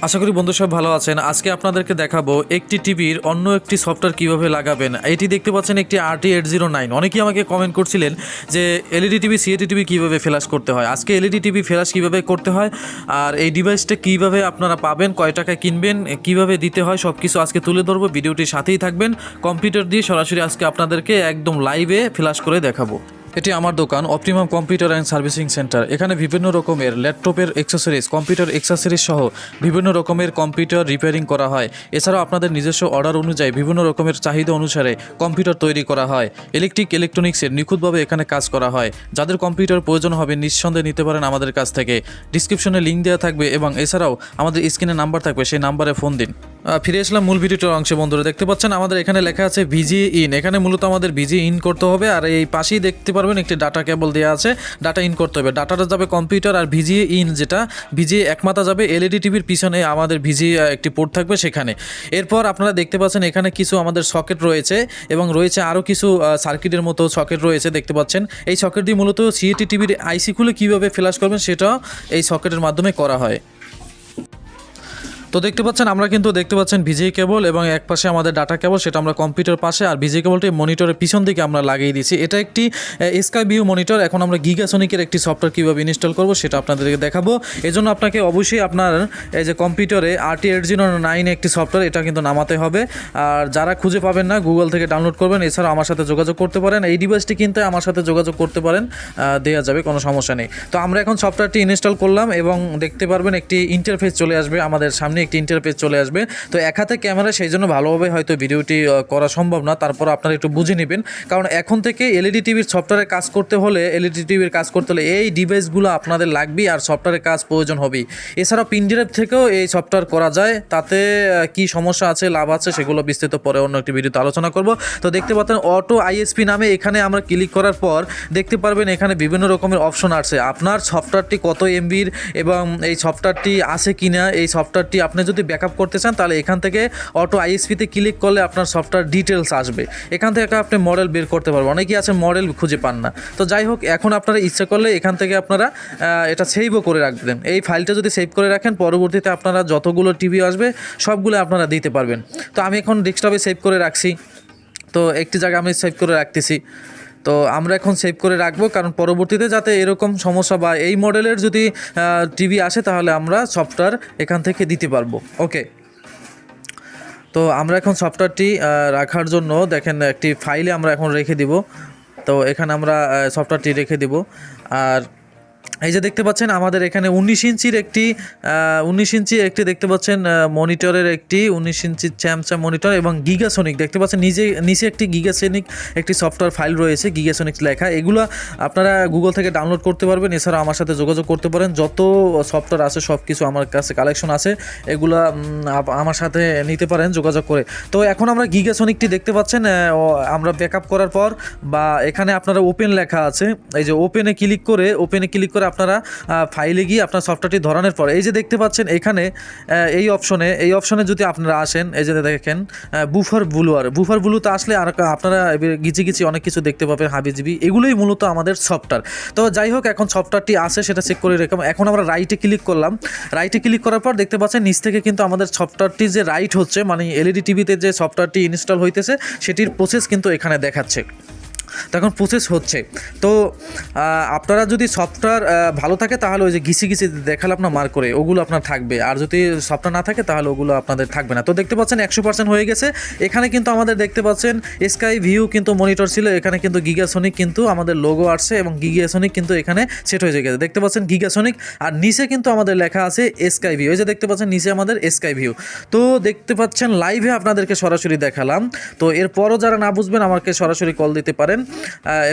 আশা করি বন্ধু সব ভালো আছেন। আজকে আপনাদেরকে দেখাবো একটি টিভির অন্য একটি সফটওয়্যার কিভাবে লাগাবেন। এটি দেখতে পাচ্ছেন একটি RT809। অনেকেই আমাকে কমেন্ট করছিলেন যে এলইডি টিভি সিএটি টিভি কীভাবে ফ্ল্যাশ করতে হয়। আজকে এলইডি টিভি ফ্ল্যাশ কীভাবে করতে হয় আর এই ডিভাইসটা কীভাবে আপনারা পাবেন, কয় টাকায় কিনবেন, কীভাবে দিতে হয়, সব কিছু আজকে তুলে ধরবো। ভিডিওটির সাথেই থাকবেন। কম্পিউটার দিয়ে সরাসরি আজকে আপনাদেরকে একদম লাইভে ফ্ল্যাশ করে দেখাবো। এটি আমার দোকান optimum computer and servicing centre. এখানে বিভিন্ন রকমের ল্যাপটপের অ্যাক্সেসরিজ, কম্পিউটার অ্যাক্সেসরিজ সহ বিভিন্ন রকমের কম্পিউটার রিপেয়ারিং করা হয়। এছাড়াও আপনাদের নিজস্ব অর্ডার অনুযায়ী বিভিন্ন রকমের চাহিদা অনুসারে কম্পিউটার তৈরি করা হয়। ইলেকট্রনিক্সের নিখুঁতভাবে এখানে কাজ করা হয়। যাদের কম্পিউটার প্রয়োজন হবে নিঃসন্দেহে নিতে পারেন আমাদের কাছ থেকে। ডিসক্রিপশনে লিঙ্ক দেওয়া থাকবে এবং এছাড়াও আমাদের স্ক্রিনে নাম্বার থাকবে, সেই নাম্বারে ফোন দিন। ফিরে আসলাম মূল ভিডিওটার অংশে। বন্ধুরা দেখতে পাচ্ছেন আমাদের এখানে লেখা আছে ভিজিএ ইন। এখানে মূলত আমাদের ভিজিএ ইন করতে হবে। আর এই পাশেই দেখতে পারবেন একটি ডাটা কেবল দেওয়া আছে, ডাটা ইন করতে হবে। ডাটাটা যাবে কম্পিউটার, আর ভিজিএ ইন যেটা ভিজিএ একমাত্রা যাবে এলইডি টিভির পিছনে আমাদের ভিজিএ একটি পোর্ট থাকবে সেখানে। এরপর আপনারা দেখতে পাচ্ছেন এখানে কিছু আমাদের সকেট রয়েছে এবং রয়েছে আরও কিছু সার্কিটের মতো সকেট রয়েছে দেখতে পাচ্ছেন। এই সকেট দিয়ে মূলত সিএটি টিভির আইসি খুলে কীভাবে ফ্ল্যাশ করবেন সেটা এই সকেটের মাধ্যমে করা হয়। তো দেখতে পাচ্ছেন আমরা কিন্তু দেখতে পাচ্ছেন ভিজিএ কেবল এবং এক পাশে আমাদের ডাটা কেবল, সেটা আমরা কম্পিউটার পাশে, আর ভিজিএ কেবলটি মনিটরের পিছন দিকে আমরা লাগিয়ে দিয়েছি। এটা একটি স্কাই ভিউ মনিটর। এখন আমরা গিগাসনিকের একটি সফটওয়্যার কীভাবে ইনস্টল করব সেটা আপনাদেরকে দেখাবো। এজন্য আপনাকে অবশ্যই আপনার এই যে কম্পিউটারে RT809 একটি সফটওয়্যার, এটা কিন্তু নামাতে হবে। আর যারা খুঁজে পাবেন না গুগল থেকে ডাউনলোড করবেন। এছাড়াও আমার সাথে যোগাযোগ করতে পারেন। এই ডিভাইসটি কিনতে আমার সাথে যোগাযোগ করতে পারেন, দেওয়া যাবে, কোনো সমস্যা নেই। তো আমরা এখন সফটওয়্যারটি ইনস্টল করলাম এবং দেখতে পারবেন একটি ইন্টারফেস চলে আসবে আমাদের সামনে, একটি ইন্টারফেস চলে আসবে। তো এক হাতে ক্যামেরা, সেই জন্য ভালোভাবে হয়তো ভিডিওটি করা সম্ভব না, তারপর আপনারা একটু বুঝে নেবেন। কারণ এখন থেকে এলইডি টিভির সফটওয়্যারে কাজ করতে হলে এই ডিভাইসগুলো আপনাদের লাগবে আর সফটওয়্যারের কাজ প্রয়োজন হবেই। এছাড়াও পেনড্রাইভ থেকেও এই সফটওয়্যার করা যায়। তাতে কি সমস্যা আছে, লাভ আছে, সেগুলো বিস্তারিত পরে অন্য একটি ভিডিওতে আলোচনা করব। তো দেখতে পাচ্ছেন অটো আইএসপি নামে, এখানে আমরা ক্লিক করার পর দেখতে পারবেন এখানে বিভিন্ন রকমের অপশন আছে। আপনার সফটওয়্যারটি কত এমবির এবং এই সফটওয়্যারটি আছে কিনা, এই সফটওয়্যারটি আপনি যদি ব্যাকআপ করতে চান তাহলে এখান থেকে অটো আইএসপিতে ক্লিক করলে আপনার সফটওয়্যার ডিটেলস আসবে। এখান থেকে আপনি মডেল বের করতে পারবেন। অনেকেই আছে মডেল খুঁজে পান না। তো যাই হোক, এখন আপনারা ইচ্ছা করলে এখান থেকে আপনারা এটা সেভও করে রাখবেন। এই ফাইলটা যদি সেভ করে রাখেন, পরবর্তীতে আপনারা যতগুলো টিভি আসবে সবগুলো আপনারা দিতে পারবেন। তো আমি এখন ডেস্কটপে সেভ করে রাখছি। তো একটি জায়গায় আমি সেভ করে রাখতেছি। তো আমরা এখন সেভ করে রাখবো, কারণ পরবর্তীতে যাতে এরকম সমস্যা বা এই মডেলের যদি টিভি আসে তাহলে আমরা সফটওয়্যার এখান থেকে দিতে পারবো। ওকে, তো আমরা এখন সফটওয়্যারটি রাখার জন্য দেখেন একটি ফাইলে আমরা এখন রেখে দিব। তো এখানে আমরা সফটওয়্যারটি রেখে দিব। আর এই যে দেখতে পাচ্ছেন আমাদের এখানে 19 ইঞ্চির একটি দেখতে পাচ্ছেন মনিটরের একটি 19 ইঞ্চির স্যামসাং মনিটর এবং গিগাসনিক দেখতে পাচ্ছেন নিচে একটি গিগাসনিক একটি সফটওয়্যার ফাইল রয়েছে, গিগাসনিক লেখা। এগুলো আপনারা গুগল থেকে ডাউনলোড করতে পারবেন। এছাড়া আমার সাথে যোগাযোগ করতে পারেন। যত সফটওয়্যার আছে সব কিছু আমার কাছে কালেকশন আছে, এগুলা আমার সাথে নিতে পারেন যোগাযোগ করে। তো এখন আমরা গিগাসনিকটি দেখতে পাচ্ছেন আমরা ব্যাকআপ করার পর, বা এখানে আপনারা ওপেন লেখা আছে, এই যে ওপেনে ক্লিক করে আপনারা ফাইলে গিয়ে আপনার সফটওয়্যারটি ধরানোর পর এই যে দেখতে পাচ্ছেন এখানে এই অপশনে যদি আপনারা আসেন, এই যে দেখেন বুফার ব্লুতে আসলে আর আপনারা গিচি অনেক কিছু দেখতে পাবেন, হাবিজিবি, এগুলোই মূলত আমাদের সফটওয়্যার। তো যাই হোক, এখন সফটওয়্যারটি আছে সেটা চেক করে রেখে এখন আমরা রাইটে ক্লিক করলাম। রাইটে ক্লিক করার পর দেখতে পাচ্ছেন নিচ থেকে কিন্তু আমাদের সফটওয়্যারটি যে রাইট হচ্ছে, মানে এলইডি টিভিতে যে সফটওয়্যারটি ইনস্টল হইতেছে সেটির প্রসেস কিন্তু এখানে দেখাচ্ছে। তখন প্রসেস হচ্ছে। তো আপনারা যদি সফটওয়্যার ভালো থাকে তাহলে ওই যে ঘিসি দেখালে আপনার মার্ক করে ওগুলো আপনার থাকবে, আর যদি সফটওয়্যার না থাকে তাহলে ওগুলো আপনাদের থাকবে না। তো দেখতে পাচ্ছেন 100% হয়ে গেছে। এখানে কিন্তু আমাদের দেখতে পাচ্ছেন স্কাই ভিউ কিন্তু মনিটর ছিল, এখানে কিন্তু গিগাসনিক কিন্তু আমাদের লোগো আসছে এবং গিগাসনিক কিন্তু এখানে সেট হয়ে গেছে। দেখতে পাচ্ছেন গিগাসনিক, আর নিচে কিন্তু আমাদের লেখা আছে স্কাই ভিউ। এই যে দেখতে পাচ্ছেন নিচে আমাদের স্কাই ভিউ। তো দেখতে পাচ্ছেন লাইভে আপনাদেরকে সরাসরি দেখালাম। তো এরপরও যারা না বুঝবেন আমাকে সরাসরি কল দিতে পারেন।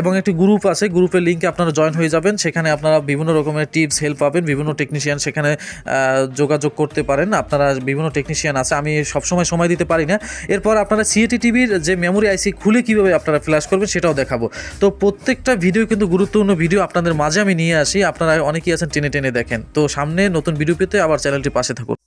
এবং একটি গ্রুপ আছে, গ্রুপের লিঙ্কে আপনারা জয়েন হয়ে যাবেন। সেখানে আপনারা বিভিন্ন রকমের টিপস হেল্প পাবেন, বিভিন্ন টেকনিশিয়ান সেখানে যোগাযোগ করতে পারেন। আপনারা বিভিন্ন টেকনিশিয়ান আছে, আমি সবসময় সময় দিতে পারি না। এরপর আপনারা সিএটি টিভির যে মেমোরি আইসি খুলে কীভাবে আপনারা ফ্ল্যাশ করবেন সেটাও দেখাবো। তো প্রত্যেকটা ভিডিও কিন্তু গুরুত্বপূর্ণ ভিডিও আপনাদের মাঝে আমি নিয়ে আসি। আপনারা অনেকেই আছেন টেনে দেখেন। তো সামনে নতুন ভিডিও পেতে আবার চ্যানেলটি পাশে থাকুন।